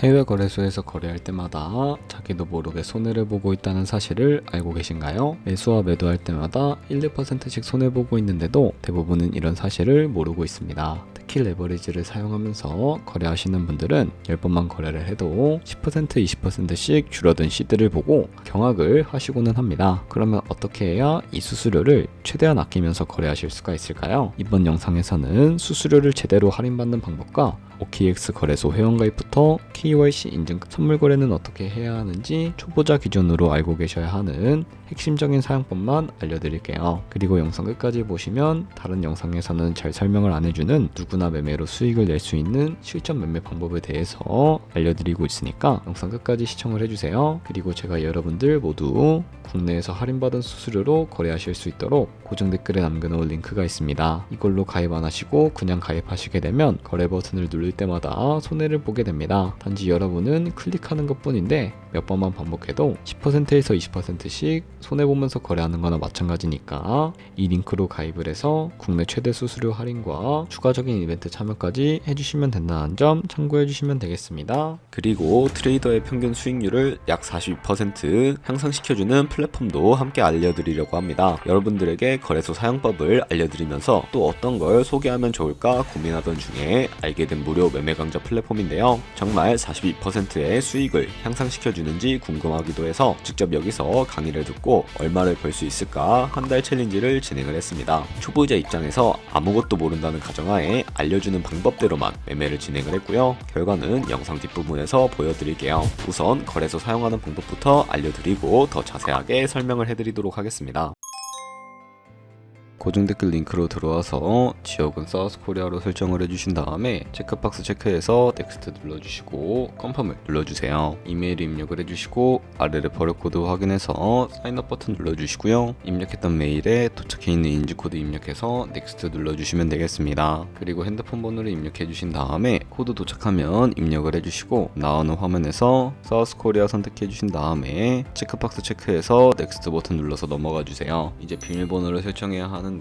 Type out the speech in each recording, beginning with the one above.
해외 거래소에서 거래할 때마다 자기도 모르게 손해를 보고 있다는 사실을 알고 계신가요? 매수와 매도할 때마다 1, 2%씩 손해보고 있는데도 대부분은 이런 사실을 모르고 있습니다. 특히 레버리지를 사용하면서 거래하시는 분들은 10번만 거래를 해도 10%, 20%씩 줄어든 시드를 보고 경악을 하시고는 합니다. 그러면 어떻게 해야 이 수수료를 최대한 아끼면서 거래하실 수가 있을까요? 이번 영상에서는 수수료를 제대로 할인받는 방법과 OKX 거래소 회원가입부터 KYC 인증 선물 거래는 어떻게 해야 하는지 초보자 기준으로 알고 계셔야 하는 핵심적인 사용법만 알려드릴게요. 그리고 영상 끝까지 보시면 다른 영상에서는 잘 설명을 안 해주는 누구나 매매로 수익을 낼 수 있는 실전 매매 방법에 대해서 알려드리고 있으니까 영상 끝까지 시청을 해주세요. 그리고 제가 여러분들 모두 국내에서 할인받은 수수료로 거래하실 수 있도록 고정 댓글에 남겨놓은 링크가 있습니다. 이걸로 가입 안 하시고 그냥 가입하시게 되면 거래 버튼을 누를 때마다 손해를 보게 됩니다. 단지 여러분은 클릭하는 것 뿐인데 몇 번만 반복해도 10%에서 20%씩 손해보면서 거래하는 거나 마찬가지니까 이 링크로 가입을 해서 국내 최대 수수료 할인과 추가적인 이벤트 참여까지 해주시면 된다는 점 참고해 주시면 되겠습니다. 그리고 트레이더의 평균 수익률을 약 42% 향상시켜주는 플랫폼도 함께 알려드리려고 합니다. 여러분들에게 거래소 사용법을 알려드리면서 또 어떤 걸 소개하면 좋을까 고민하던 중에 알게 된 무료 매매 강좌 플랫폼인데요. 정말 42%의 수익을 향상시켜주는지 궁금하기도 해서 직접 여기서 강의를 듣고 얼마를 벌 수 있을까 한 달 챌린지를 진행을 했습니다. 초보자 입장에서 아무것도 모른다는 가정하에 알려주는 방법대로만 매매를 진행을 했고요. 결과는 영상 뒷부분에서 보여드릴게요. 우선 거래소 사용하는 방법부터 알려드리고 더 자세하게 설명을 해드리도록 하겠습니다. 고정 댓글 링크로 들어와서 지역은 사우스코리아로 설정을 해주신 다음에 체크박스 체크해서 넥스트 눌러주시고 컨펌을 눌러주세요. 이메일 입력을 해주시고 아래 레퍼럴 코드 확인해서 사인업 버튼 눌러주시고요. 입력했던 메일에 도착해 있는 인증코드 입력해서 넥스트 눌러주시면 되겠습니다. 그리고 핸드폰 번호를 입력해주신 다음에 코드 도착하면 입력을 해주시고 나오는 화면에서 사우스코리아 선택해주신 다음에 체크박스 체크해서 넥스트 버튼 눌러서 넘어가주세요. 이제 비밀번호를 설정해야 하는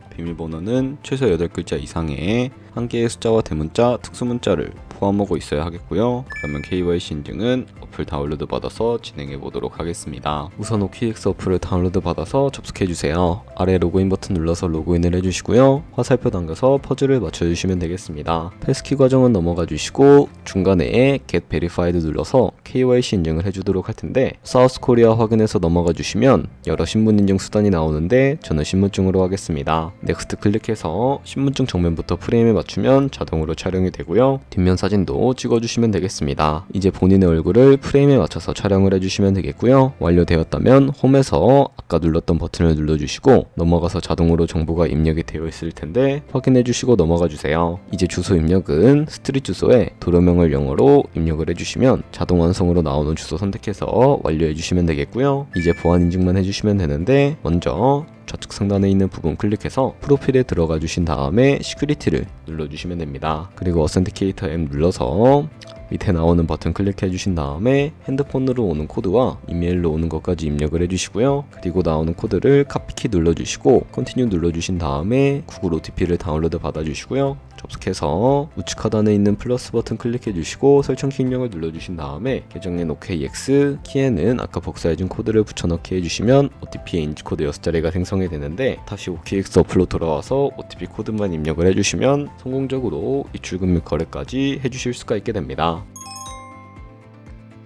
비밀번호는 최소 8글자 이상의 한 개의 숫자와 대문자, 특수문자를 포함하고 있어야 하겠고요. 그러면 KYC 인증은 어플 다운로드 받아서 진행해 보도록 하겠습니다. 우선 OKX 어플을 다운로드 받아서 접속해 주세요. 아래 로그인 버튼 눌러서 로그인을 해주시고요. 화살표 당겨서 퍼즐을 맞춰주시면 되겠습니다. 패스키 과정은 넘어가 주시고 중간에 Get Verified 눌러서 KYC 인증을 해주도록 할 텐데 사우스코리아 확인해서 넘어가 주시면 여러 신분 인증 수단이 나오는데 저는 신분증으로 하겠습니다. 넥스트 클릭해서 신분증 정면부터 프레임에 맞추면 자동으로 촬영이 되고요. 뒷면 사진도 찍어주시면 되겠습니다. 이제 본인의 얼굴을 프레임에 맞춰서 촬영을 해주시면 되겠고요. 완료되었다면 홈에서 아까 눌렀던 버튼을 눌러주시고 넘어가서 자동으로 정보가 입력이 되어 있을 텐데 확인해주시고 넘어가주세요. 이제 주소 입력은 스트릿 주소에 도로명을 영어로 입력을 해주시면 자동 완성으로 나오는 주소 선택해서 완료해주시면 되겠고요. 이제 보안 인증만 해주시면 되는데 먼저 좌측 상단에 있는 부분 클릭해서 프로필에 들어가 주신 다음에 시큐리티를 눌러주시면 됩니다. 그리고 어센티케이터 앱 눌러서 밑에 나오는 버튼 클릭해 주신 다음에 핸드폰으로 오는 코드와 이메일로 오는 것까지 입력을 해주시고요. 그리고 나오는 코드를 카피키 눌러주시고 컨티뉴 눌러주신 다음에 구글 OTP를 다운로드 받아주시고요. 접속해서 우측 하단에 있는 플러스 버튼 클릭해 주시고 설정키 입력을 눌러주신 다음에 계정엔 OKX, 키에는 아까 복사해준 코드를 붙여넣기 해주시면 OTP의 인지코드 6자리가 생성이 되는데 다시 OKX 어플로 돌아와서 OTP 코드만 입력을 해주시면 성공적으로 입출금 및 거래까지 해주실 수가 있게 됩니다.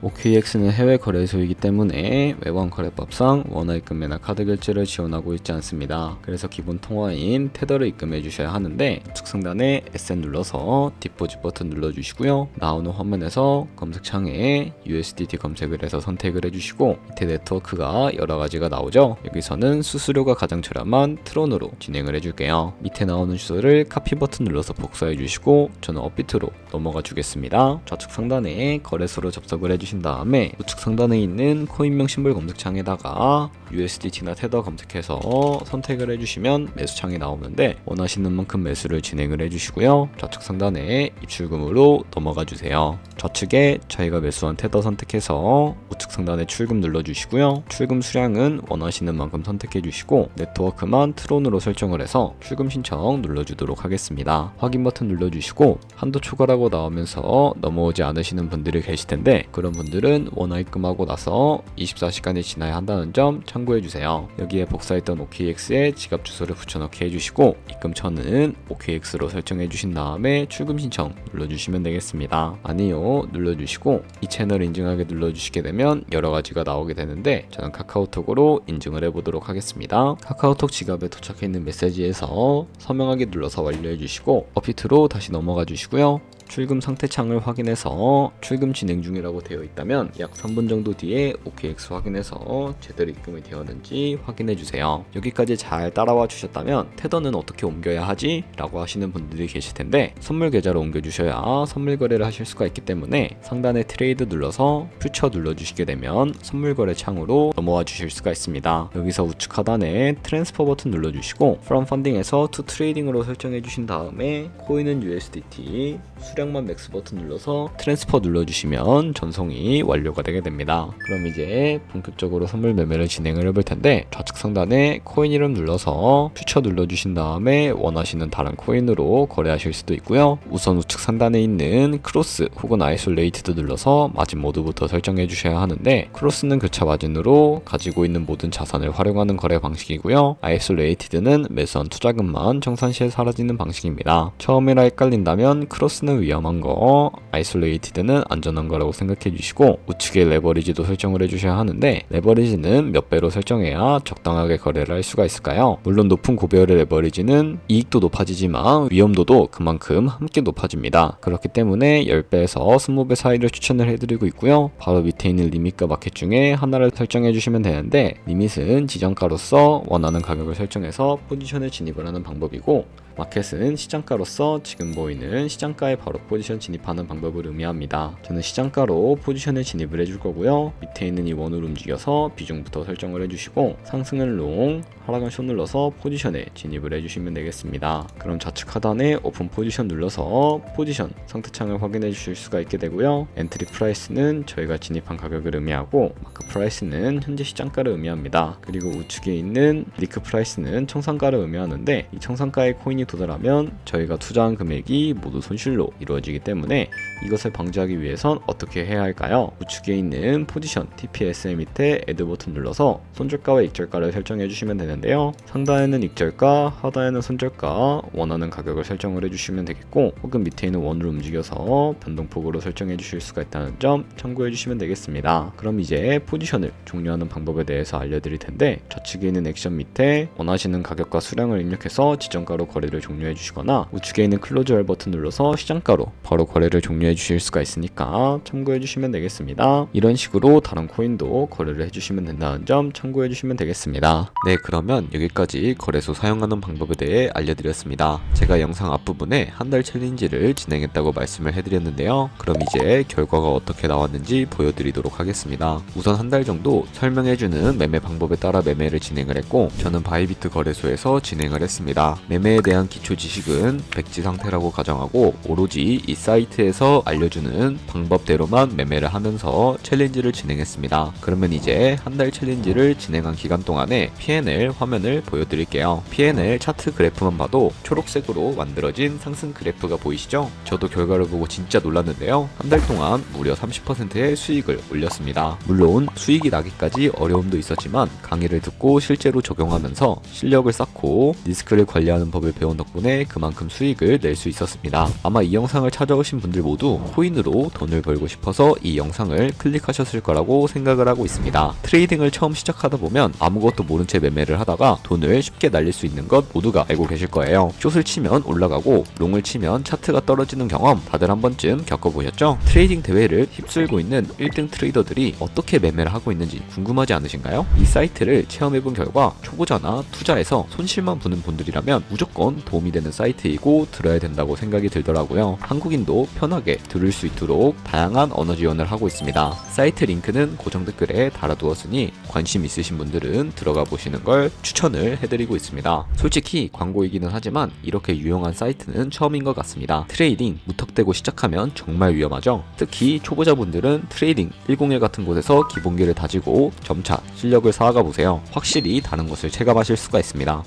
OKX는 해외 거래소이기 때문에 외환 거래법상 원화 입금매나 카드 결제를 지원하고 있지 않습니다. 그래서 기본 통화인 테더를 입금해 주셔야 하는데 우측 상단에 SN 눌러서 디포짓 버튼 눌러주시고요. 나오는 화면에서 검색창에 USDT 검색을 해서 선택을 해주시고 밑에 네트워크가 여러 가지가 나오죠. 여기서는 수수료가 가장 저렴한 트론으로 진행을 해줄게요. 밑에 나오는 주소를 카피 버튼 눌러서 복사해 주시고 저는 업비트로 넘어가 주겠습니다. 좌측 상단에 거래소로 접속을 해주시면 해주신 다음에 우측 상단에 있는 코인명 심볼 검색창에다가 USDT나 테더 검색해서 선택을 해주시면 매수창이 나오는데 원하시는 만큼 매수를 진행을 해주시고요. 좌측 상단에 입출금으로 넘어가 주세요. 좌측에 저희가 매수한 테더 선택해서 우측 상단에 출금 눌러주시고요. 출금 수량은 원하시는 만큼 선택해 주시고 네트워크만 트론으로 설정을 해서 출금 신청 눌러주도록 하겠습니다. 확인 버튼 눌러주시고 한도 초과라고 나오면서 넘어오지 않으시는 분들이 계실 텐데 그런 분들은 원화 입금하고 나서 24시간이 지나야 한다는 점 참고해 주세요. 여기에 복사했던 OKX에 지갑 주소를 붙여넣기 해주시고 입금처는 OKX로 설정해 주신 다음에 출금 신청 눌러주시면 되겠습니다. 아니요 눌러주시고 이 채널 인증하게 눌러주시게 되면 여러 가지가 나오게 되는데 저는 카카오톡으로 인증을 해보도록 하겠습니다. 카카오톡 지갑에 도착해 있는 메시지에서 서명하기 눌러서 완료해 주시고 업히트로 다시 넘어가 주시고요. 출금 상태 창을 확인해서 출금 진행 중이라고 되어 있다면 약 3분 정도 뒤에 OKX 확인해서 제대로 입금이 되었는지 확인해 주세요. 여기까지 잘 따라와 주셨다면 테더는 어떻게 옮겨야 하지? 라고 하시는 분들이 계실 텐데 선물 계좌로 옮겨 주셔야 선물 거래를 하실 수가 있기 때문에 상단에 트레이드 눌러서 퓨처 눌러주시게 되면 선물 거래 창으로 넘어와 주실 수가 있습니다. 여기서 우측 하단에 트랜스퍼 버튼 눌러주시고 From Funding에서 To Trading으로 설정해 주신 다음에 코인은 USDT 수량만 맥스 버튼 눌러서 트랜스퍼 눌러주시면 전송이 완료가 되게 됩니다. 그럼 이제 본격적으로 선물 매매를 진행을 해볼 텐데 좌측 상단에 코인 이름 눌러서 퓨처 눌러주신 다음에 원하시는 다른 코인으로 거래하실 수도 있고요. 우선 우측 상단에 있는 크로스 혹은 아이솔레이트드 눌러서 마진 모드부터 설정해 주셔야 하는데 크로스는 교차 마진으로 가지고 있는 모든 자산을 활용하는 거래 방식이고요. 아이솔레이티드는 매수한 투자금만 청산 시에 사라지는 방식입니다. 처음이라 헷갈린다면 크로스는 위험한 거, 아이솔레이티드는 안전한 거라고 생각해 주시고 우측에 레버리지도 설정을 해주셔야 하는데 레버리지는 몇 배로 설정해야 적당하게 거래를 할 수가 있을까요? 물론 높은 고배열의 레버리지는 이익도 높아지지만 위험도도 그만큼 함께 높아집니다. 그렇기 때문에 10배에서 20배 사이를 추천을 해드리고 있고요. 바로 밑에 있는 리밋과 마켓 중에 하나를 설정해 주시면 되는데 리밋은 지정가로서 원하는 가격을 설정해서 포지션에 진입을 하는 방법이고 마켓은 시장가로서 지금 보이는 시장가에 바로 포지션 진입하는 방법을 의미합니다. 저는 시장가로 포지션에 진입을 해줄 거고요. 밑에 있는 이 원으로 움직여서 비중부터 설정을 해주시고 상승은 롱, 하락은 숏 눌러서 포지션에 진입을 해주시면 되겠습니다. 그럼 좌측 하단에 오픈 포지션 눌러서 포지션 상태창을 확인해 주실 수가 있게 되고요. 엔트리 프라이스는 저희가 진입한 가격을 의미하고 마크 프라이스는 현재 시장가를 의미합니다. 그리고 우측에 있는 리크 프라이스는 청산가를 의미하는데 이 청산가의 코인이 도달하면 저희가 투자한 금액이 모두 손실로 이루어지기 때문에 이것을 방지하기 위해선 어떻게 해야 할까요? 우측에 있는 포지션 TPSM 밑에 애드 버튼 눌러서 손절가와 익절가를 설정해 주시면 되는데요. 상단에는 익절가, 하단에는 손절가 원하는 가격을 설정을 해주시면 되겠고 혹은 밑에 있는 원을 움직여서 변동폭으로 설정해 주실 수가 있다는 점 참고해 주시면 되겠습니다. 그럼 이제 포지션을 종료하는 방법에 대해서 알려드릴 텐데 좌측에 있는 액션 밑에 원하시는 가격과 수량을 입력해서 지정가로 거래를 종료해 주시거나 우측에 있는 클로즈 월 버튼 눌러서 시장가로 바로 거래를 종료해 주실 수가 있으니까 참고해 주시면 되겠습니다. 이런 식으로 다른 코인도 거래를 해주시면 된다는 점 참고해 주시면 되겠습니다. 네, 그러면 여기까지 거래소 사용하는 방법에 대해 알려드렸습니다. 제가 영상 앞부분에 한 달 챌린지를 진행했다고 말씀을 해드렸는데요. 그럼 이제 결과가 어떻게 나왔는지 보여드리도록 하겠습니다. 우선 한 달 정도 설명해주는 매매 방법에 따라 매매를 진행을 했고 저는 바이비트 거래소에서 진행을 했습니다. 매매에 대한 기초 지식은 백지 상태라고 가정하고 오로지 이 사이트에서 알려주는 방법대로만 매매를 하면서 챌린지를 진행했습니다. 그러면 이제 한 달 챌린지를 진행한 기간 동안에 P&L 화면을 보여드릴게요. P&L 차트 그래프만 봐도 초록색으로 만들어진 상승 그래프가 보이시죠? 저도 결과를 보고 진짜 놀랐는데요. 한 달 동안 무려 30%의 수익을 올렸습니다. 물론 수익이 나기까지 어려움도 있었지만 강의를 듣고 실제로 적용하면서 실력을 쌓고 리스크를 관리하는 법을 배운 덕분에 그만큼 수익을 낼 수 있었습니다. 아마 이 영상을 찾아오신 분들 모두 코인으로 돈을 벌고 싶어서 이 영상을 클릭하셨을 거라고 생각을 하고 있습니다. 트레이딩을 처음 시작하다 보면 아무것도 모른 채 매매를 하다가 돈을 쉽게 날릴 수 있는 것 모두가 알고 계실 거예요. 숏을 치면 올라가고 롱을 치면 차트가 떨어지는 경험 다들 한 번쯤 겪어보셨죠? 트레이딩 대회를 휩쓸고 있는 1등 트레이더들이 어떻게 매매를 하고 있는지 궁금하지 않으신가요? 이 사이트를 체험해본 결과 초보자나 투자해서 손실만 보는 분들이라면 무조건 참 도움이 되는 사이트이고 들어야 된다고 생각이 들더라고요. 한국인도 편하게 들을 수 있도록 다양한 언어 지원을 하고 있습니다. 사이트 링크는 고정 댓글에 달아두었으니 관심 있으신 분들은 들어가 보시는 걸 추천을 해드리고 있습니다. 솔직히 광고이기는 하지만 이렇게 유용한 사이트는 처음인 것 같습니다. 트레이딩 무턱대고 시작하면 정말 위험하죠. 특히 초보자분들은 트레이딩 101 같은 곳에서 기본기를 다지고 점차 실력을 쌓아가 보세요. 확실히 다른 것을 체감하실 수가 있습니다.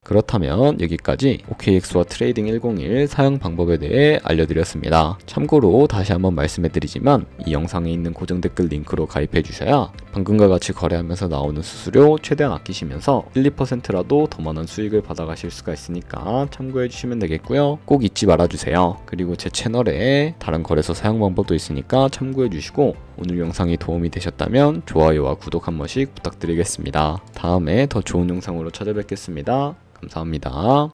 그렇다면 여기까지 OKX와 트레이딩 101 사용 방법에 대해 알려드렸습니다. 참고로 다시 한번 말씀해드리지만 이 영상에 있는 고정 댓글 링크로 가입해 주셔야 방금과 같이 거래하면서 나오는 수수료 최대한 아끼시면서 1, 2%라도 더 많은 수익을 받아가실 수가 있으니까 참고해 주시면 되겠고요. 꼭 잊지 말아주세요. 그리고 제 채널에 다른 거래소 사용 방법도 있으니까 참고해 주시고 오늘 영상이 도움이 되셨다면 좋아요와 구독 한 번씩 부탁드리겠습니다. 다음에 더 좋은 영상으로 찾아뵙겠습니다. 감사합니다.